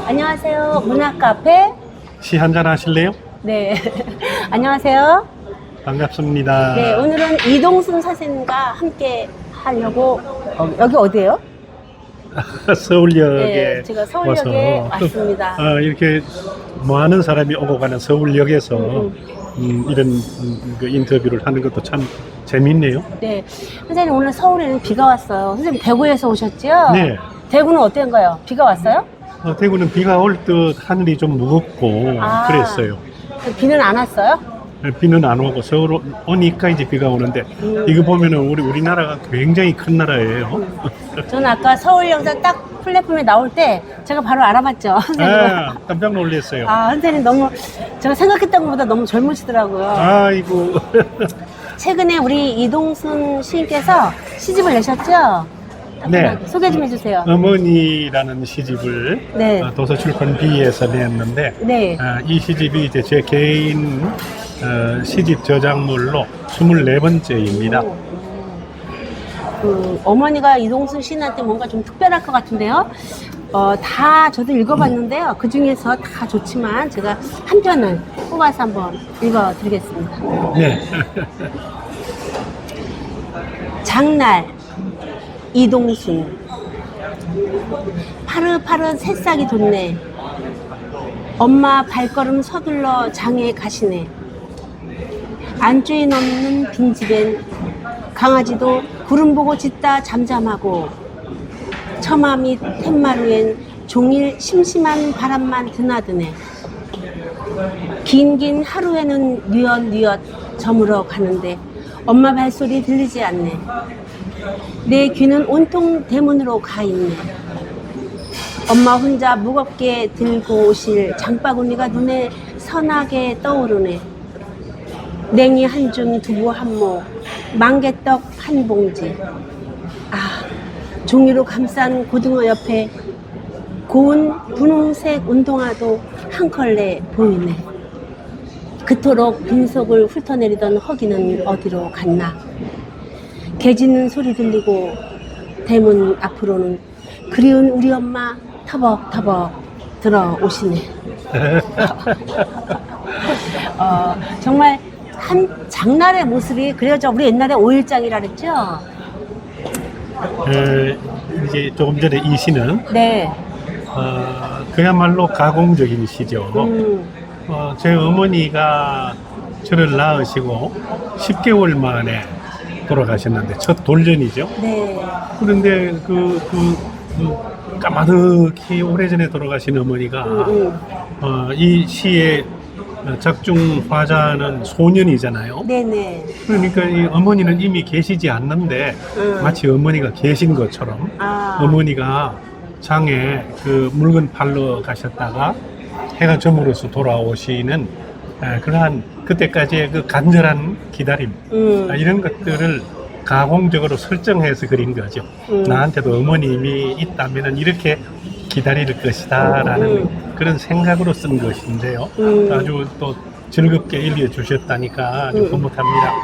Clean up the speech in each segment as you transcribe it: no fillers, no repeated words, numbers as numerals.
안녕하세요. 문학카페. 시 한잔 하실래요? 네. 안녕하세요. 반갑습니다. 네, 오늘은 이동순 선생님과 함께 하려고, 여기 어디예요? 서울역에 네, 제가 서울역에 와서 왔습니다. 이렇게 많은 사람이 오고 가는 서울역에서 이런 그 인터뷰를 하는 것도 참 재밌네요. 네. 선생님, 오늘 서울에는 비가 왔어요. 선생님, 대구에서 오셨죠? 네. 대구는 어떤가요? 비가 왔어요? 대구는 비가 올 듯 하늘이 좀 무겁고 아. 그랬어요. 비는 안 왔어요? 비는 안 오고 서울 오니까 이제 비가 오는데 이거 보면은 우리나라가 굉장히 큰 나라예요. 저는 아까 서울 영상 딱 플랫폼에 나올 때 제가 바로 알아봤죠. 선생님. 깜짝 놀랐어요. 선생님 너무 제가 생각했던 것보다 너무 젊으시더라고요. 아이고. 최근에 우리 이동순 시인께서 시집을 내셨죠? 네. 소개 좀 해주세요. 어머니라는 시집을 네. 도서출판비에서 냈는데 네. 이 시집이 이제 제 개인 시집 저작물로 24번째입니다. 어머니가 이동순 시인한테 뭔가 좀 특별할 것 같은데요. 다 저도 읽어봤는데요. 그 중에서 다 좋지만 제가 한 편을 뽑아서 한번 읽어드리겠습니다. 네. 장날 이동순. 파릇파릇 새싹이 돋네. 엄마 발걸음 서둘러 장에 가시네. 안주인 없는 빈집엔 강아지도 구름 보고 짖다 잠잠하고, 처마 밑 툇마루엔 종일 심심한 바람만 드나드네. 긴긴 하루에는 뉘엿뉘엿 저물어 가는데 엄마 발소리 들리지 않네. 내 귀는 온통 대문으로 가 있네. 엄마 혼자 무겁게 들고 오실 장바구니가 눈에 선하게 떠오르네. 냉이 한 줌, 두부 한 모, 망개떡 한 봉지. 종이로 감싼 고등어 옆에 고운 분홍색 운동화도 한 컬레 보이네. 그토록 빈속을 훑어내리던 허기는 어디로 갔나. 개 짖는 소리 들리고 대문 앞으로는 그리운 우리 엄마 터벅터벅 들어오시네. 정말 한 장날의 모습이 그려져. 우리 옛날에 5일장이라 그랬죠? 이제 조금 전에 이 시는 네. 그야말로 가공적인 시죠. 제 어머니가 저를 낳으시고 10개월 만에 돌아가셨는데 첫 돌전이죠. 네. 그런데 까마득히 오래전에 돌아가신 어머니가 이 시의 작중 화자는 소년이잖아요. 네네. 그러니까 이 어머니는 이미 계시지 않는데 마치 어머니가 계신 것처럼 어머니가 장에 그 물건 팔러 가셨다가 해가 저물어서 돌아오시는 그러한 그때까지의 그 간절한 기다림 이런 것들을 가공적으로 설정해서 그린 거죠. 나한테도 어머님이 있다면 이렇게 기다릴 것이다 라는 그런 생각으로 쓴 것인데요. 아주 또 즐겁게 읽어주셨다니까 아주 흐뭇합니다.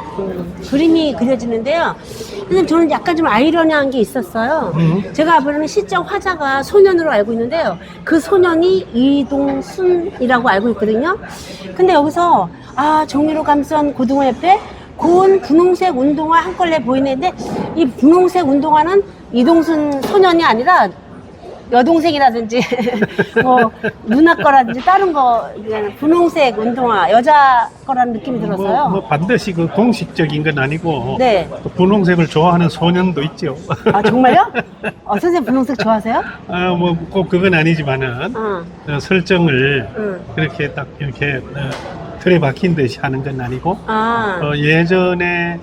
그림이 그려지는데요. 선생님, 저는 약간 좀 아이러니한 게 있었어요. 제가 보는 시적 화자가 소년으로 알고 있는데요. 그 소년이 이동순이라고 알고 있거든요. 근데 여기서 종이로 감싼 고등어 옆에 고운 분홍색 운동화 한 컬레 보이는데, 이 분홍색 운동화는 이동순 소년이 아니라 여동생이라든지 뭐 누나 거라든지 다른 거, 분홍색 운동화 여자 거라는 느낌이 들었어요. 반드시 그 공식적인 건 아니고 네. 또 분홍색을 좋아하는 소년도 있죠. 정말요? 선생님 분홍색 좋아하세요? 뭐 꼭 그건 아니지만은 설정을 그렇게 딱 이렇게 틀에 박힌 듯이 하는 건 아니고 예전에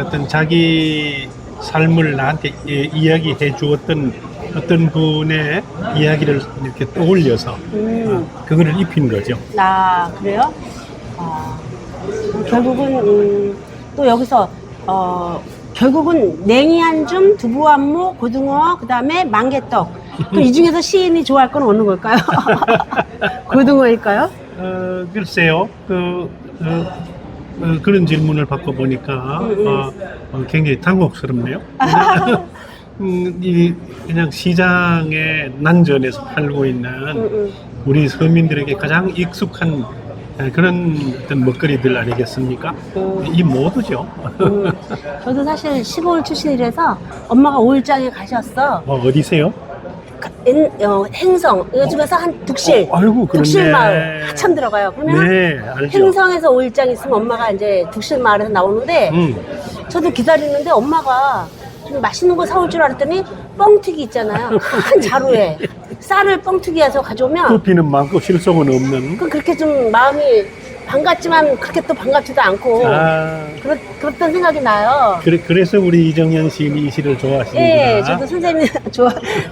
어떤 자기 삶을 나한테 이야기해 주었던 어떤 분의 이야기를 이렇게 떠올려서 그거를 입힌 거죠. 그래요? 결국은 또 여기서 결국은 냉이 한 줌, 두부 한 모, 고등어, 그 다음에 망개떡. 그럼 이 중에서 시인이 좋아할 건 어느 걸까요? 고등어일까요? 글쎄요. 그런 질문을 받고 보니까 굉장히 당혹스럽네요. 그냥 시장에 난전에서 팔고 있는 우리 서민들에게 가장 익숙한 그런 어떤 먹거리들 아니겠습니까? 이 모두죠. 저도 사실 시골 출신이라서 엄마가 오일장에 가셨어. 어디세요? 행성, 요즘에서 한 둑실, 아이고, 그렇네. 둑실 마을 한참 들어가요. 그러면 네, 알죠. 행성에서 오일장 있으면 엄마가 이제 둑실 마을에서 나오는데 저도 기다리는데 엄마가 좀 맛있는 거 사올 줄 알았더니 뻥튀기 있잖아요. 큰 자루에 쌀을 뻥튀기해서 가져오면 부피는 많고 실속은 없는. 그렇게 좀 마음이 반갑지만 그렇게 또 반갑지도 않고 그랬던 생각이 나요. 그래서 우리 이정현 시인이 이 시를 좋아하시는구나. 예, 저도 선생님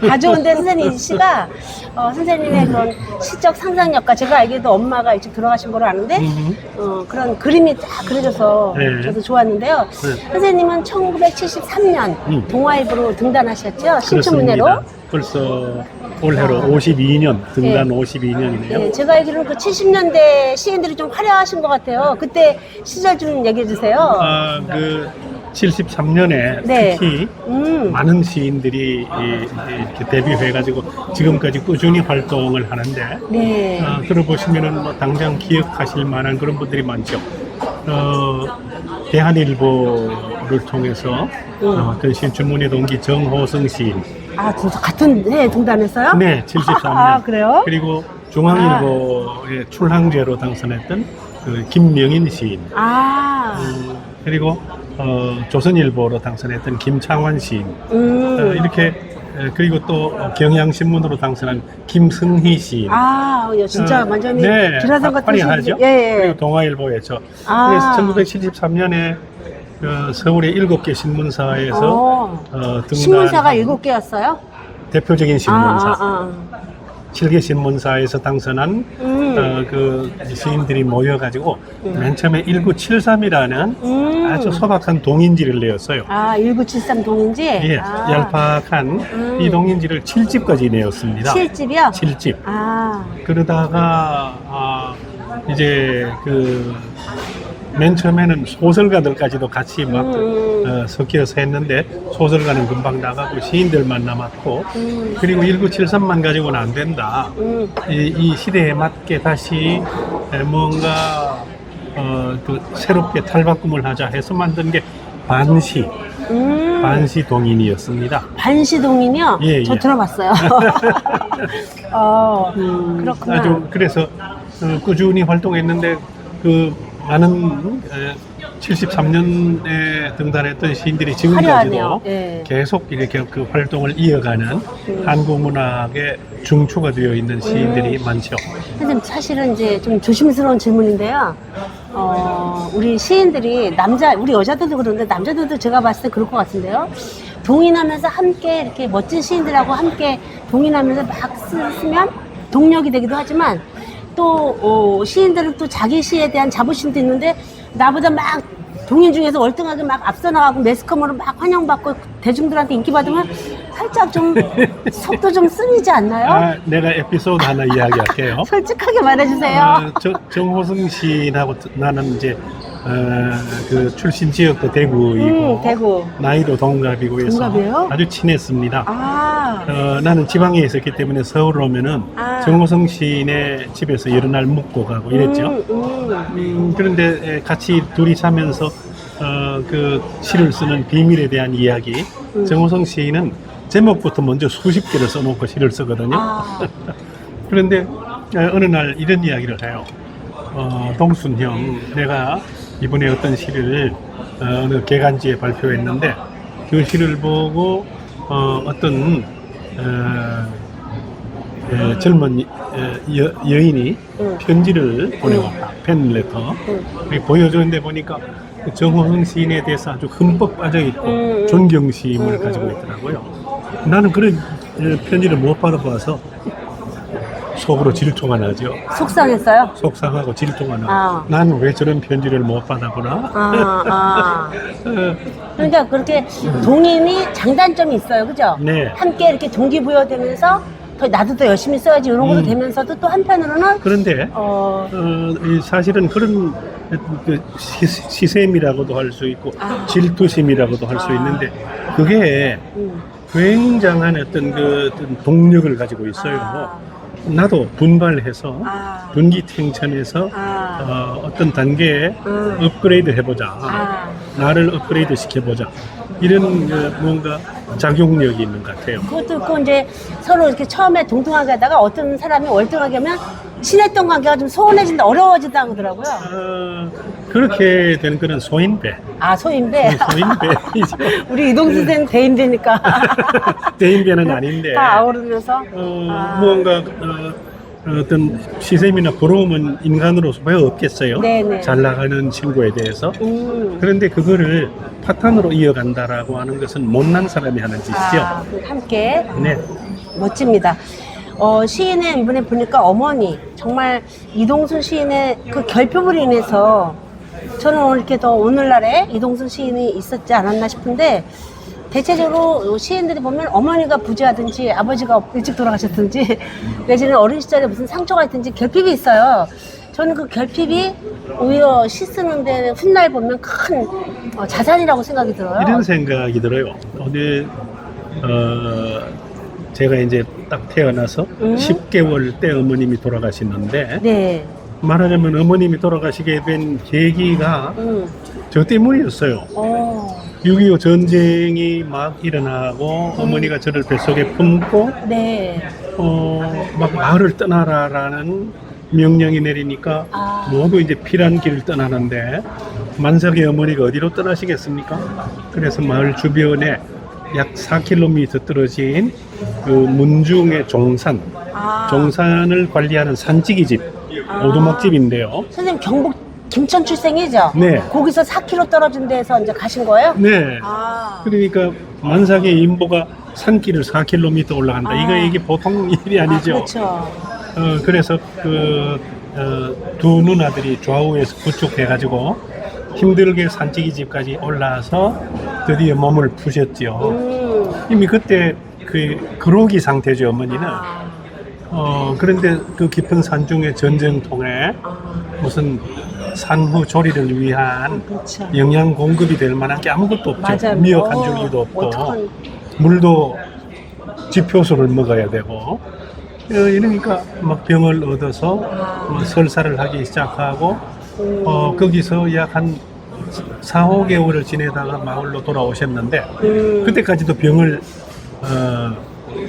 가져온데 선생님 이 시가 선생님의 그런 시적 상상력과 제가 알기에도 엄마가 일찍 돌아가신 걸로 아는데 그런 그림이 딱 그려져서 네. 저도 좋았는데요. 네. 선생님은 1973년 동아일보로 등단하셨죠? 신춘문예로. 그렇습니다. 벌써 올해로 52년, 등단 네. 52년이네요. 예, 제가 알기로는 그 70년대 시인들이 좀 화려하신 것 같아요. 그때 시절 좀 얘기해 주세요. 그 73년에 네. 특히 많은 시인들이 이렇게 데뷔해가지고 지금까지 꾸준히 활동을 하는데 네. 들어보시면은 뭐 당장 기억하실 만한 그런 분들이 많죠. 대한일보를 통해서 어떤 신춘문예 동기 정호성 시인. 아, 진짜 같은 해에 등단했어요? 네, 73년. 아, 그래요? 그리고 중앙일보의 출항제로 당선했던 그 김명인 시인. 그리고 조선일보로 당선했던 김창완 시인. 이렇게 그리고 또 경향신문으로 당선한 김승희 시인. 진짜 완전히 네, 기라성 같은 화려하죠. 예. 그리고 동아일보에서. 그래서 1973년에 서울의 7개 신문사에서 등단. 신문사가 7개였어요? 대표적인 신문사. 7개 신문사에서 당선한 그 시인들이 모여가지고 맨 처음에 1973이라는 아주 소박한 동인지를 내었어요. 1973 동인지? 예, 얄팍한 이 동인지를 7집까지 내었습니다. 7집이요? 7집. 그러다가 이제 맨 처음에는 소설가들까지도 같이 막 섞여서 했는데 소설가는 금방 나가고 시인들만 남았고 그리고 1973만 가지고는 안 된다. 이 시대에 맞게 다시 뭔가 새롭게 탈바꿈을 하자 해서 만든 게 반시 동인이었습니다. 반시 동인이요? 예, 저 예. 들어봤어요. 그렇구나. 아주 그래서 꾸준히 활동했는데 많은 73년에 등단했던 시인들이 지금까지도 화려하네요. 예. 계속 이렇게 그 활동을 이어가는 한국 문학의 중추가 되어 있는 시인들이 많죠. 선생님, 사실은 이제 좀 조심스러운 질문인데요. 우리 시인들이 우리 여자들도 그런데 남자들도 제가 봤을 때 그럴 것 같은데요. 동인하면서 함께 이렇게 멋진 시인들하고 함께 동인하면서 막 쓰면 동력이 되기도 하지만 또 시인들은 또 자기 시에 대한 자부심도 있는데 나보다 막 동인 중에서 월등하게 막 앞서 나가고 매스컴으로 막 환영받고 대중들한테 인기 받으면 살짝 좀 속도 좀 쓰리지 않나요? 내가 에피소드 하나 이야기할게요. 솔직하게 말해주세요. 정호승 시인하고 나는 이제 그 출신 지역도 대구이고 대구. 나이도 동갑이고 해서 동갑이에요? 아주 친했습니다. 나는 지방에 있었기 때문에 서울 오면은 정호성 시인의 집에서 여러 날 묵고 가고 이랬죠. 그런데 같이 둘이 자면서 그 시를 쓰는 비밀에 대한 이야기. 정호성 시인은 제목부터 먼저 수십 개를 써놓고 시를 쓰거든요. 그런데 어느 날 이런 이야기를 해요. 동순 형, 내가 이번에 어떤 시를 어느 개간지에 발표했는데 그 시를 보고 어떤 젊은 여인이 편지를 보내왔다. 팬레터. 보여주는데 보니까 정호승 시인에 대해서 아주 흠뻑 빠져있고 존경심을 가지고 있더라고요. 나는 그런 편지를 못 받아봐서 속으로 질투가 나죠. 속상했어요? 속상하고 질투가 나. 나는 왜 저런 편지를 못 받아보나? 그러니까 그렇게 동인이 장단점이 있어요, 그죠? 네. 함께 이렇게 동기부여되면서 나도 더 열심히 써야지 이런 것도 되면서도 또 한편으로는 그런데 사실은 그런 그 시샘이라고도 할 수 있고 질투심이라고도 할 수 있는데 그게 굉장한 어떤 그 어떤 동력을 가지고 있어요. 나도 분발해서 분기탱천해서 어떤 단계에 업그레이드 해보자. 나를 업그레이드 시켜보자. 이런 뭔가 작용력이 있는 것 같아요. 그것도 있고 이제 서로 이렇게 처음에 동등하게 하다가 어떤 사람이 월등하게 하면 친했던 관계가 좀 소원해진다, 어려워진다 그러더라고요. 그렇게 되는 거는 소인배. 소인배. 소인배이죠. 우리 이동수 선생님 대인배니까. 대인배는 아닌데. 다 아우르면서. 무언가 어떤 시샘이나 부러움은 인간으로서 왜 없겠어요? 네네. 잘 나가는 친구에 대해서. 그런데 그거를 파탄으로 이어간다라고 하는 것은 못난 사람이 하는 짓이죠. 함께. 네. 멋집니다. 시인의 이번에 보니까 어머니, 정말 이동순 시인의 그 결핍으로 인해서 저는 이렇게 더 오늘날에 이동순 시인이 있었지 않았나 싶은데, 대체적으로 시인들이 보면 어머니가 부재하든지 아버지가 일찍 돌아가셨든지 내지는 어린 시절에 무슨 상처가 있든지 결핍이 있어요. 저는 그 결핍이 오히려 시 쓰는 데 훗날 보면 큰 자산이라고 생각이 들어요. 이런 생각이 들어요. 제가 이제 딱 태어나서 10개월 때 어머님이 돌아가시는데, 네. 말하자면 어머님이 돌아가시게 된 계기가 저 때문이었어요. 6.25 전쟁이 막 일어나고 어머니가 저를 뱃속에 품고 네. 막 마을을 떠나라라는 명령이 내리니까 모두 이제 피란 길을 떠나는데, 만삭의 어머니가 어디로 떠나시겠습니까? 그래서 마을 주변에 약 4km 떨어진 그 문중의 종산을 관리하는 산지기 집, 오두막집인데요. 선생님 경북 김천 출생이죠? 네. 거기서 4km 떨어진 데서 이제 가신 거예요? 네. 그러니까 만삭의 인보가 산길을 4km 올라간다. 이게 보통 일이 아니죠. 그렇죠. 그래서 두 누나들이 좌우에서 구축해가지고 힘들게 산지기 집까지 올라와서 드디어 몸을 푸셨죠. 이미 그때 그로기 상태죠, 어머니는. 그런데 그 깊은 산중의 전쟁통에 무슨 산후 조리를 위한 그렇죠. 영양 공급이 될 만한 게 아무것도 없죠. 맞아요. 미역 한 줄기도 없고, 물도 지표수를 먹어야 되고, 이러니까 막 병을 얻어서 설사를 하기 시작하고, 거기서 약 한 4, 5개월을 지내다가 마을로 돌아오셨는데, 그때까지도 병을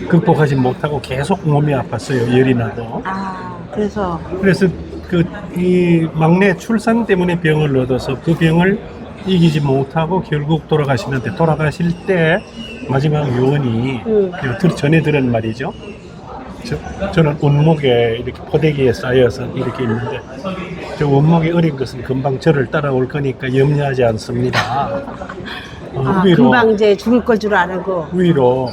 극복하지 못하고 계속 몸이 아팠어요. 열이 나고. 그래서 이 막내 출산 때문에 병을 얻어서 그 병을 이기지 못하고 결국 돌아가시는데, 돌아가실 때 마지막 유언이 전에 들은 말이죠. 저는 원목에 이렇게 포대기에 쌓여서 이렇게 있는데, 저 원목이 어린 것은 금방 저를 따라올 거니까 염려하지 않습니다. 위로, 금방 이제 죽을 걸 줄 알고. 위로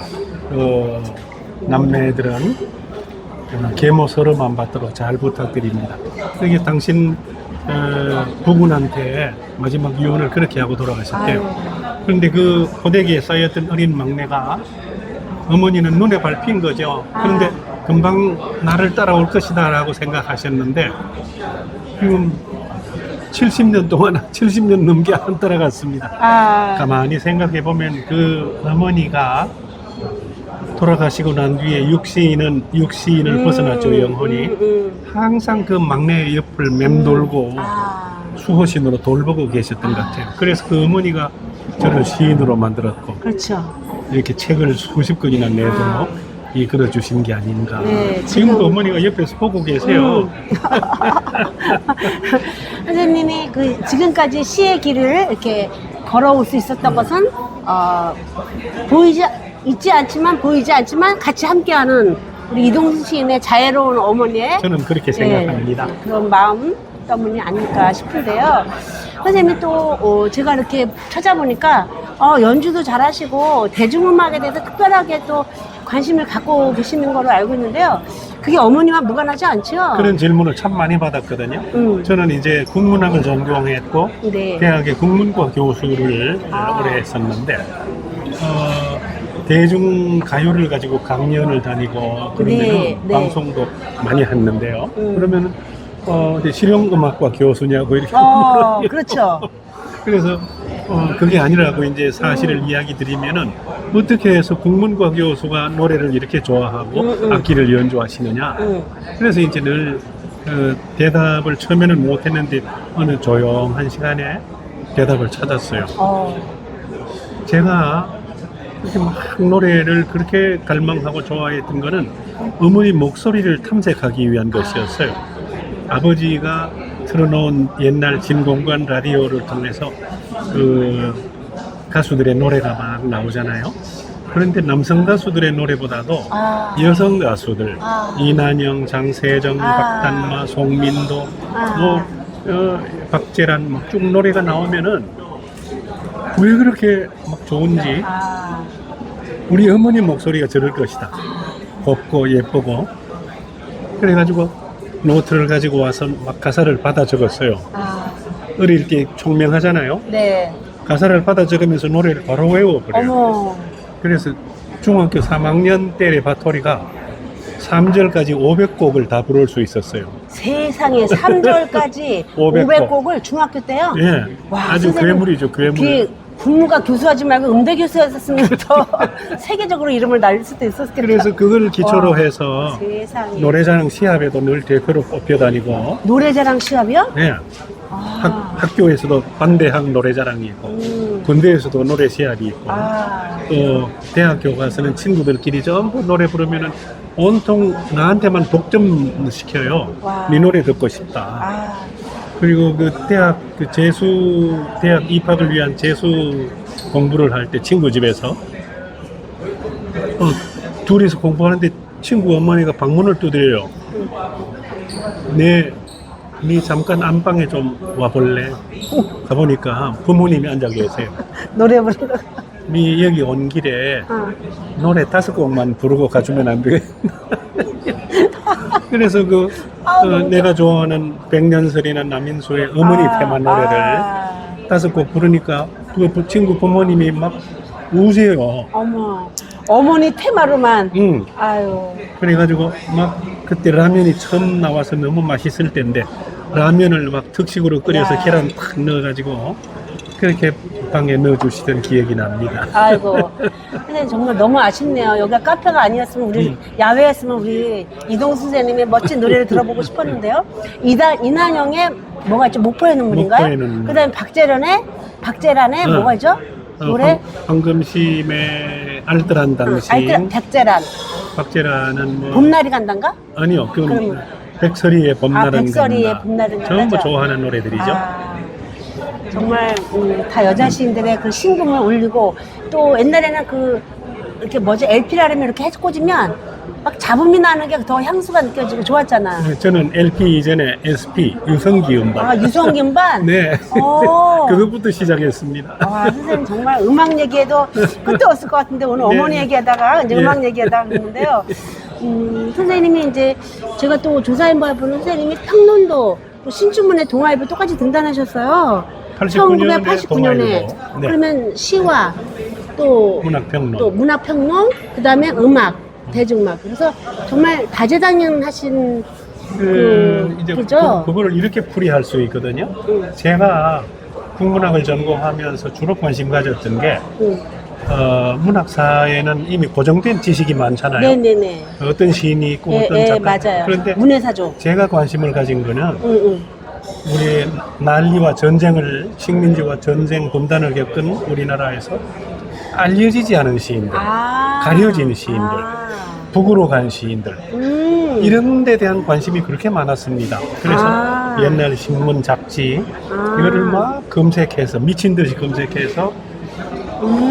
남매들은 계모 서름만 받도록 잘 부탁드립니다. 그게 당신 부군한테 마지막 유언을 그렇게 하고 돌아가셨대요. 그런데 그 포대기에 쌓였던 어린 막내가, 어머니는 눈에 밟힌 거죠. 그런데 금방 나를 따라올 것이다 라고 생각하셨는데, 지금 70년 동안 70년 넘게 안 따라갔습니다. 가만히 생각해 보면 그 어머니가 돌아가시고 난 뒤에 육시인을 벗어났죠, 영혼이. 항상 그 막내의 옆을 맴돌고 수호신으로 돌보고 계셨던 것 같아요. 그래서 그 어머니가 저를 시인으로 만들었고, 그렇죠. 이렇게 책을 수십 권이나 내도록 이끌어 주신 게 아닌가. 네, 지금도 어머니가 옆에서 보고 계세요. 선생님이 지금까지 시의 길을 이렇게 걸어올 수 있었던 것은 보이지 않지만 같이 함께하는 우리 이동순 시인의 자애로운 어머니의, 저는 그렇게 생각합니다. 그런 마음 때문이 아닐까 싶은데요. 선생님이 또 제가 이렇게 찾아보니까 연주도 잘하시고 대중음악에 대해서 특별하게 또 관심을 갖고 계시는 걸로 알고 있는데요. 그게 어머니와 무관하지 않죠? 그런 질문을 참 많이 받았거든요. 저는 이제 국문학을 전공했고, 네. 대학의 국문과 교수를 오래 했었는데, 대중가요를 가지고 강연을 다니고 그러면 네. 방송도 많이 했는데요. 그러면 실용음악과 교수냐고 이렇게 그렇죠. 그래서 그게 아니라고 이제 사실을 이야기 드리면은 어떻게 해서 국문과 교수가 노래를 이렇게 좋아하고 악기를 연주하시느냐. 그래서 이제 늘 대답을 처음에는 못했는데 어느 조용한 시간에 대답을 찾았어요. 제가 이렇게 막 노래를 그렇게 갈망하고 좋아했던 거는 어머니 목소리를 탐색하기 위한 것이었어요. 아버지가 틀어놓은 옛날 진공관 라디오를 통해서 그 가수들의 노래가 막 나오잖아요. 그런데 남성 가수들의 노래보다도 여성 가수들 이난영, 장세정, 박단마, 송민도, 박재란 막 쭉 노래가 나오면은 왜 그렇게 막 좋은지 우리 어머니 목소리가 저럴 것이다. 곱고 예쁘고 그래가지고 노트를 가지고 와서 막 가사를 받아 적었어요. 어릴 때 총명하잖아요. 네. 가사를 받아 적으면서 노래를 바로 외워버려요. 어머. 그래서 중학교 3학년 때 레파토리가 3절까지 500곡을 다 부를 수 있었어요. 세상에 3절까지 500곡을 중학교 때요? 예. 와, 아주 괴물이죠, 괴물. 국문과 교수하지 말고 음대 교수였으면 더 세계적으로 이름을 날릴 수도 있었겠다. 그래서 그걸 기초로 해서 세상에. 노래자랑 시합에도 늘 대표로 뽑혀 다니고. 노래자랑 시합이요? 네. 학교에서도 반대학 노래자랑이 있고 군대에서도 노래 시합이 있고 또 대학교 가서는 친구들끼리 전부 노래 부르면은 온통 나한테만 독점 시켜요. 네 노래 듣고 싶다. 그리고 그 대학 그 대학 입학을 위한 재수 공부를 할 때 친구 집에서 둘이서 공부하는데 친구 어머니가 방문을 두드려요. 네 잠깐 안방에 좀 와볼래? 가보니까 부모님이 앉아 계세요. 노래 부르고. 네 여기 온 길에 노래 5곡만 부르고 가주면 안 되겠나? 그래서 내가 좋아하는 백년설이나 남인수의 어머니 테마 노래를 5곡 부르니까 그 친구 부모님이 막 우세요. 어머. 어머니 테마로만. 아유. 그래가지고 막 그때 라면이 처음 나와서 너무 맛있을 때인데 라면을 막 특식으로 끓여서 계란 탁 넣어가지고 그렇게 방에 넣어주시던 기억이 납니다. 아이고. 선생님 정말 너무 아쉽네요. 여기가 카페가 아니었으면 우리 야외였으면 우리 이동수 선생님의 멋진 노래를 들어보고 싶었는데요. 이난영의 뭐가 있죠? 목포의 눈물인가요? 목포의 눈물. 그다음에 박재란의 뭐가 있죠? 노래? 황금심의 알뜰한 당신. 박재란은 뭐 봄날이 간단가? 아니요. 그럼 백설이의 봄날은 백설이의 간다. 봄날은 간다. 전부 좋아하는 노래들이죠. 정말 다 여자 시인들의 그 신금을 울리고 또 옛날에는 이렇게 LP라면 이렇게 해서 꽂으면 막 잡음이 나는 게 더 향수가 느껴지고 좋았잖아. 저는 LP 이전에 SP 유성기 음반. 유성기 음반? 네. 그것부터 시작했습니다. 선생님 정말 음악 얘기해도 끝도 없을 것 같은데 오늘 어머니 얘기하다가 이제 음악 얘기하다가 그러는데요. 선생님이 이제 제가 또 조사해보는 선생님이 평론도 또 신춘문예 동아일보 똑같이 등단하셨어요. 1989년에. 네. 그러면 시와 또 문학평론, 그 다음에 음악, 대중음악. 그래서 정말 다재다능하신 이제 그죠? 그거를 이렇게 풀이할 수 있거든요. 제가 국문학을 전공하면서 주로 관심 가졌던 게 문학사에는 이미 고정된 지식이 많잖아요. 네네네. 어떤 시인이 있고 어떤 작가. 맞아요. 그런데 문해사죠. 제가 관심을 가진 거는 우리 난리와 전쟁을 식민지와 전쟁 분단을 겪은 우리나라에서 알려지지 않은 시인들, 가려진 시인들, 북으로 간 시인들 이런 데 대한 관심이 그렇게 많았습니다. 그래서 옛날 신문 잡지 이거를 막 검색해서 미친 듯이 검색해서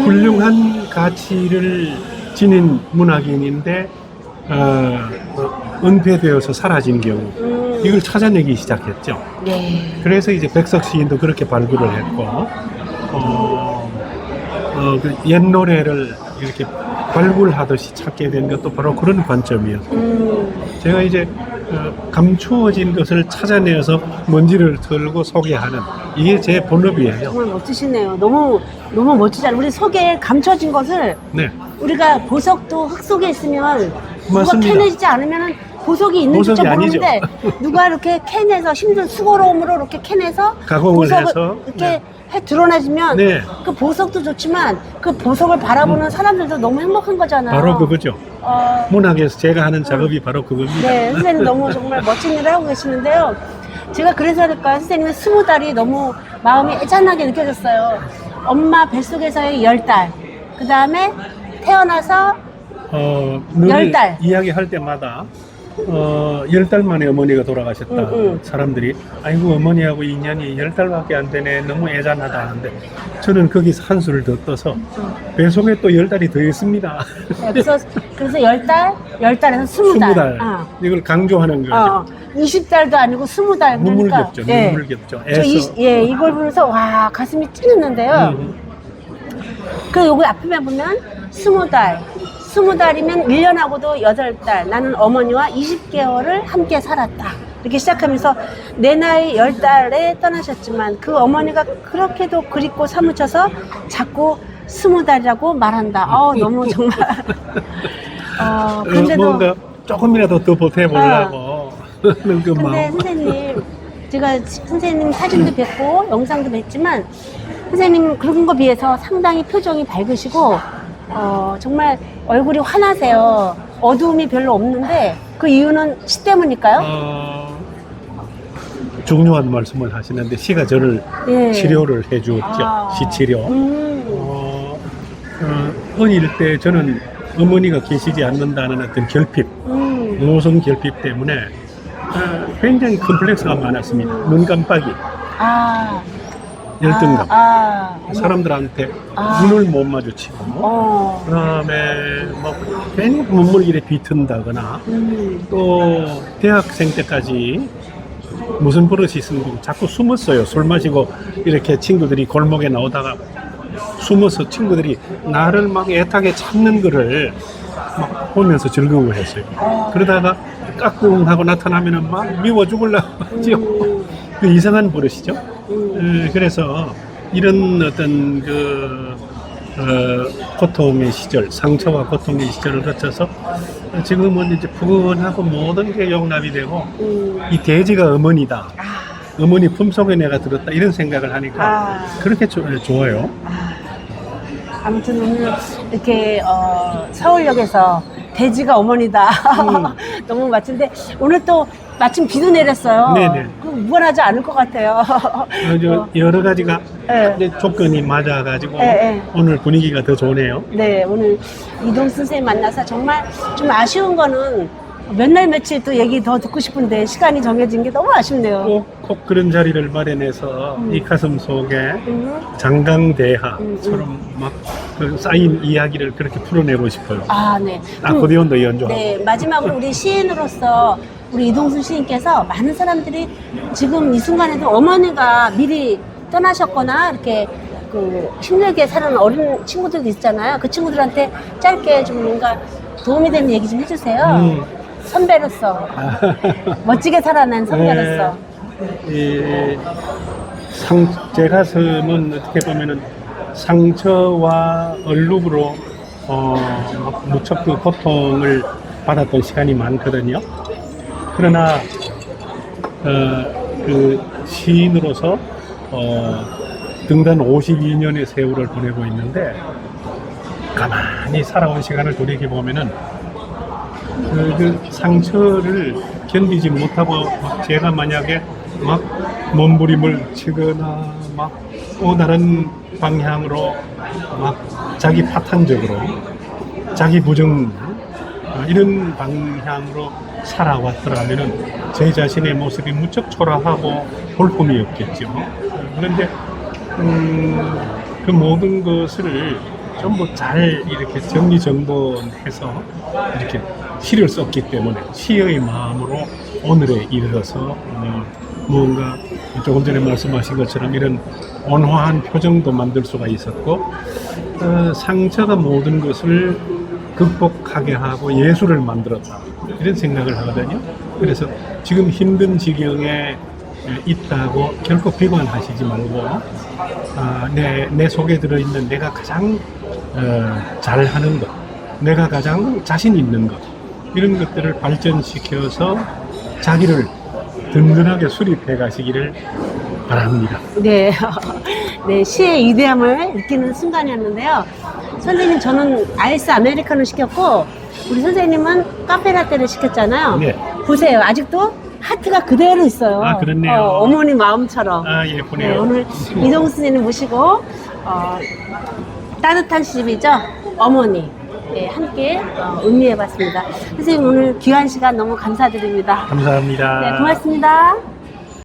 훌륭한 가치를 지닌 문학인인데 은폐되어서 사라진 경우 이걸 찾아내기 시작했죠. 그래서 이제 백석 시인도 그렇게 발굴을 했고 그 옛 노래를 이렇게 발굴하듯이 찾게 된 것도 바로 그런 관점이었어요. 제가 이제 감추어진 것을 찾아내서 먼지를 털고 소개하는 이게 제 본업이에요. 정말 멋지시네요. 너무 멋지잖아요. 우리 속에 감춰진 것을 우리가 보석도 흙 속에 있으면 그거 캐내지 않으면 보석이 있는지 보석이 모르는데 누가 이렇게 캔에서 힘든 수고로움으로 이렇게 캔에서 가공을 보석을 해서 이렇게 네. 해 드러내주면 네. 그 보석도 좋지만 그 보석을 바라보는 사람들도 너무 행복한 거잖아요. 바로 그거죠. 어, 문학에서 제가 하는 작업이 바로 그겁니다. 네, 선생님 너무 정말 멋진 일을 하고 계시는데요. 제가 그래서 할까요? 선생님의 20달이 너무 마음이 애잔하게 느껴졌어요. 엄마 뱃속에서의 10달, 그 다음에 태어나서 늘 10달. 이야기할 때마다 10달 만에 어머니가 돌아가셨다. 사람들이 아이고 어머니하고 인연이 10달밖에 안 되네. 너무 애잔하다 하는데 저는 거기서 한수를 더 떠서 뱃속에 또 10달이 더 있습니다. 네, 그래서 10달, 10달에서 20달. 20달. 이걸 강조하는 거죠. 20달도 아니고 20달. 눈물 그러니까, 겹죠. 예. 눈물 겹죠. 저 애써. 이걸 보면서 와 가슴이 찌는데요. 그 여기 앞에 보면 20달. 20달이면 1년하고도 8달. 나는 어머니와 20개월을 함께 살았다. 이렇게 시작하면서 내 나이 10달에 떠나셨지만 그 어머니가 그렇게도 그립고 사무쳐서 자꾸 20달이라고 말한다. 너무 정말. 근데도. 뭔가 조금이라도 더 보태보려고 하는 그 마음. 근데 선생님, 제가 선생님 사진도 뵙고 영상도 뵀지만 선생님 그런 거 비해서 상당히 표정이 밝으시고 정말 얼굴이 환하세요. 어두움이 별로 없는데 그 이유는 시 때문일까요? 중요한 말씀을 하시는데 시가 저를 네. 치료를 해주었죠. 시치료. 어릴 때 저는 어머니가 계시지 않는다는 어떤 결핍, 모성 결핍 때문에 굉장히 컴플렉스가 많았습니다. 눈 깜빡이, 열등감, 사람들한테 눈을 못 마주치고, 그다음에 뭐 괜히 눈물길에 비튼다거나, 또 대학생 때까지 무슨 버릇이 있으면 자꾸 숨었어요. 술 마시고 이렇게 친구들이 골목에 나오다가 숨어서 친구들이 나를 막 애타게 찾는 거를 막 보면서 즐거워했어요. 그러다가 까꿍하고 나타나면은 막 미워 죽으려고 하죠. 그 이상한 버릇이죠. 그래서 이런 어떤 고통의 시절, 상처와 고통의 시절을 거쳐서 지금은 이제 푸근하고 모든 게 용납이 되고 이 돼지가 어머니다. 어머니 품속에 내가 들었다 이런 생각을 하니까 그렇게 좋아요. 아무튼 오늘 이렇게 서울역에서 돼지가 어머니다. 너무 멋진데 오늘 또 마침 비도 내렸어요. 네네. 그럼 무관하지 않을 것 같아요. 여러 가지가 네. 이제 조건이 맞아가지고 네. 오늘 분위기가 더 좋네요. 네, 오늘 이동수 선생님 만나서 정말 좀 아쉬운 거는 몇 날 며칠 또 얘기 더 듣고 싶은데 시간이 정해진 게 너무 아쉽네요. 꼭 그런 자리를 마련해서 이 가슴 속에 장강대하처럼 막 그 쌓인 이야기를 그렇게 풀어내고 싶어요. 네. 아코디언도 연주하고. 네, 마지막으로 우리 시인으로서 우리 이동수 시인께서 많은 사람들이 지금 이 순간에도 어머니가 미리 떠나셨거나 이렇게 힘들게 사는 어린 친구들도 있잖아요. 그 친구들한테 짧게 좀 뭔가 도움이 되는 얘기 좀 해주세요. 선배로서 멋지게 살아낸 선배로서. 제 가슴은 어떻게 보면은 상처와 얼룩으로 무척 그 고통을 받았던 시간이 많거든요. 그러나 그 시인으로서 등단 52년의 세월을 보내고 있는데 가만히 살아온 시간을 돌이켜보면은 그 상처를 견디지 못하고 제가 만약에 막 몸부림을 치거나 막 또 다른 방향으로 막 자기 파탄적으로 자기 부정 이런 방향으로 살아왔더라면은 제 자신의 모습이 무척 초라하고 볼품이 없겠죠. 그런데 그 모든 것을 전부 잘 이렇게 정리정돈해서 이렇게 시를 썼기 때문에 시의 마음으로 오늘에 이르러서 뭔가 조금 전에 말씀하신 것처럼 이런 온화한 표정도 만들 수가 있었고 상처가 모든 것을 극복하게 하고 예술을 만들었다 이런 생각을 하거든요. 그래서 지금 힘든 지경에 있다고 결코 비관하시지 말고 내 속에 들어있는 내가 가장 잘하는 것, 내가 가장 자신 있는 것 이런 것들을 발전시켜서 자기를 든든하게 수립해 가시기를 바랍니다. 네. 네, 시의 위대함을 느끼는 순간이었는데요. 선생님, 저는 아이스 아메리카노 시켰고, 우리 선생님은 카페라떼를 시켰잖아요. 네. 보세요. 아직도 하트가 그대로 있어요. 아, 그렇네요. 어머니 마음처럼. 아, 네, 예쁘네요. 오늘 이동수 선생님 모시고, 따뜻한 시집이죠. 어머니. 네, 함께 음미해봤습니다. 선생님, 오늘 귀한 시간 너무 감사드립니다. 감사합니다. 네, 고맙습니다.